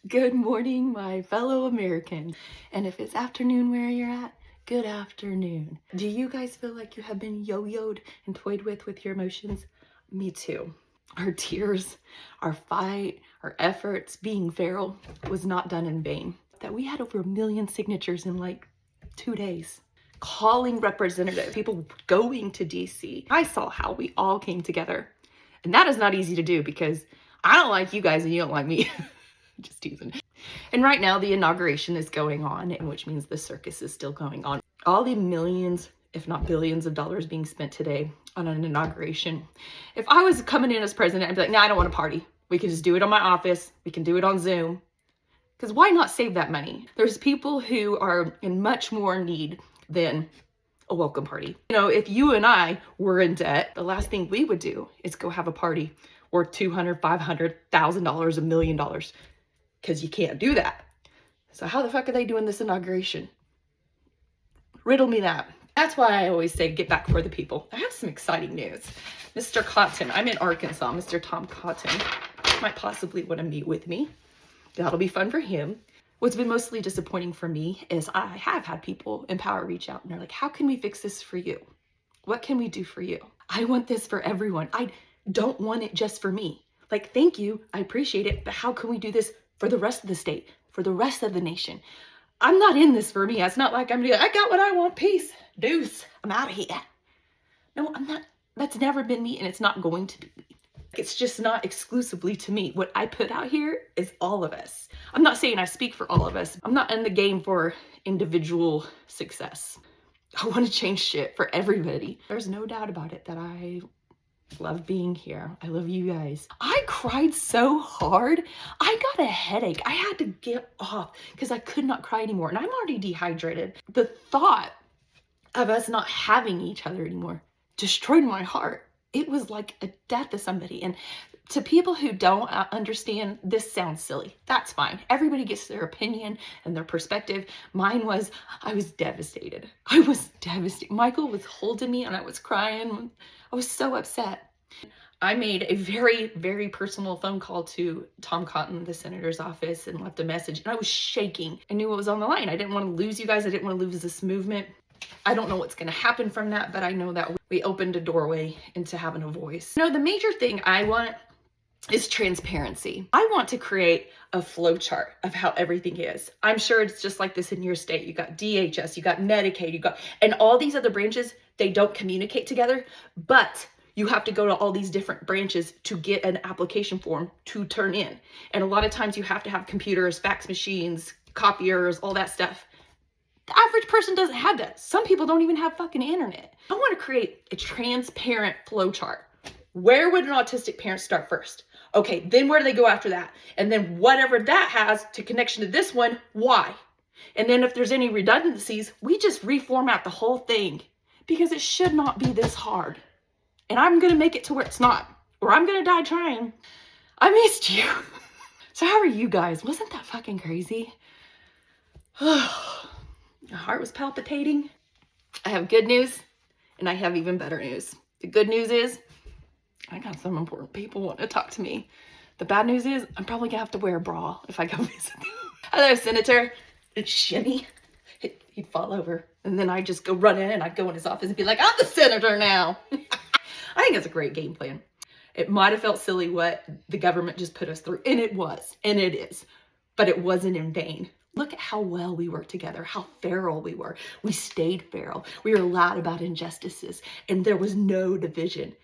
Good morning, my fellow Americans. And if it's afternoon where you're at, good afternoon. Do you guys feel like you have been yo-yoed and toyed with your emotions? Me too. Our tears, our fight, our efforts, being feral was not done in vain. That we had over 1 million signatures in like 2 days. Calling representatives, people going to DC. I saw how we all came together. And that is not easy to do because I don't like you guys and you don't like me. Just teasing. And right now the inauguration is going on, which means the circus is still going on. All the millions, if not billions of dollars being spent today on an inauguration. If I was coming in as president, I'd be like, nah, I don't want to party. We can just do it on my office. We can do it on Zoom. Because why not save that money? There's people who are in much more need than a welcome party. You know, if you and I were in debt, the last thing we would do is go have a party worth $200,000, $500,000, $1 million. Because you can't do that. So how the fuck are they doing this inauguration? Riddle me that. That's why I always say get back for the people. I have some exciting news. Mr. Cotton, I'm in Arkansas. Mr. Tom Cotton might possibly want to meet with me. That'll be fun for him. What's been mostly disappointing for me is I have had people in power reach out and they're like, how can we fix this for you? What can we do for you? I want this for everyone. I don't want it just for me. Like, thank you. I appreciate it. But how can we do this for the rest of the state, for the rest of the nation? I'm not in this for me. It's not like I'm gonna be like, I got what I want, peace, deuce, I'm out of here. No, I'm not. That's never been me and it's not going to be me. It's just not exclusively to me. What I put out here is all of us. I'm not saying I speak for all of us. I'm not in the game for individual success. I want to change shit for everybody. There's no doubt about it that I love being here. I love you guys. I cried so hard. I got a headache. I had to get off because I could not cry anymore. And I'm already dehydrated. The thought of us not having each other anymore destroyed my heart. It was like a death to somebody. And to people who don't understand, this sounds silly. That's fine. Everybody gets their opinion and their perspective. Mine was, I was devastated. I was devastated. Michael was holding me and I was crying. I was so upset. I made a very, very personal phone call to Tom Cotton, the senator's office, and left a message. And I was shaking. I knew what was on the line. I didn't want to lose you guys. I didn't want to lose this movement. I don't know what's going to happen from that, but I know that we opened a doorway into having a voice. You know, the major thing I want is transparency. I want to create a flow chart of how everything is. I'm sure it's just like this in your state. You got DHS, you got Medicaid, and all these other branches, they don't communicate together, but you have to go to all these different branches to get an application form to turn in. And a lot of times you have to have computers, fax machines, copiers, all that stuff. The average person doesn't have that. Some people don't even have fucking internet. I want to create a transparent flow chart. Where would an autistic parent start first? Okay, then where do they go after that? And then whatever that has to connection to this one, why? And then if there's any redundancies, we just reformat the whole thing because it should not be this hard. And I'm going to make it to where it's not, or I'm going to die trying. I missed you. So how are you guys? Wasn't that fucking crazy? My heart was palpitating. I have good news and I have even better news. The good news is I got some important people wanting to talk to me. The bad news is I'm probably gonna have to wear a bra if I go visit them. Hello, Senator. It's shimmy. He'd fall over. And then I'd just go run in and I'd go in his office and be like, I'm the senator now. I think it's a great game plan. It might have felt silly what the government just put us through. And it was, and it is, but it wasn't in vain. Look at how well we worked together, how feral we were. We stayed feral. We were loud about injustices, and there was no division.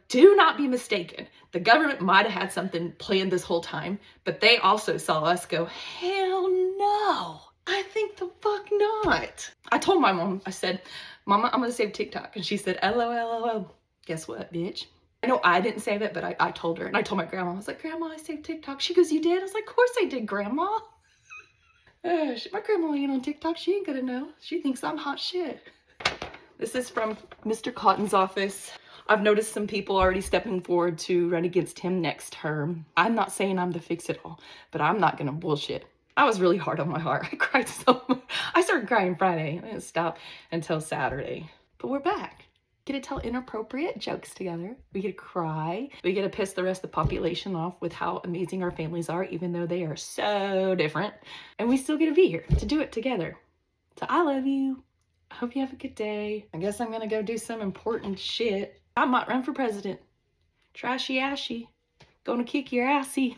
Do not be mistaken. The government might have had something planned this whole time, but they also saw us go, hell no. I think the fuck not. I told my mom, I said, Mama, I'm gonna save TikTok. And she said, LOL. Guess what, bitch? I know I didn't save it, but I told her. And I told my grandma, I was like, Grandma, I saved TikTok. She goes, you did? I was like, of course I did, Grandma. My grandma ain't on TikTok. She ain't gonna know. She thinks I'm hot shit. This is from Mr. Cotton's office. I've noticed some people already stepping forward to run against him next term. I'm not saying I'm the fix-it-all, but I'm not gonna bullshit. I was really hard on my heart. I cried so much. I started crying Friday. I didn't stop until Saturday. But we're back. get to tell inappropriate jokes together. We get to cry. We get to piss the rest of the population off with how amazing our families are, even though they are so different. And we still get to be here to do it together. So I love you. I hope you have a good day. I guess I'm gonna go do some important shit. I might run for president. Trashy ashy. Gonna kick your assy.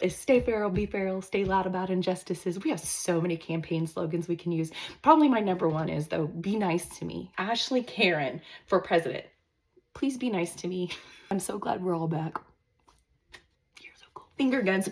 Is stay feral, be feral, stay loud about injustices. We have so many campaign slogans we can use. Probably my number one is, though, be nice to me. Ashley Karen for president. Please be nice to me. I'm so glad we're all back. You're so cool. Finger guns.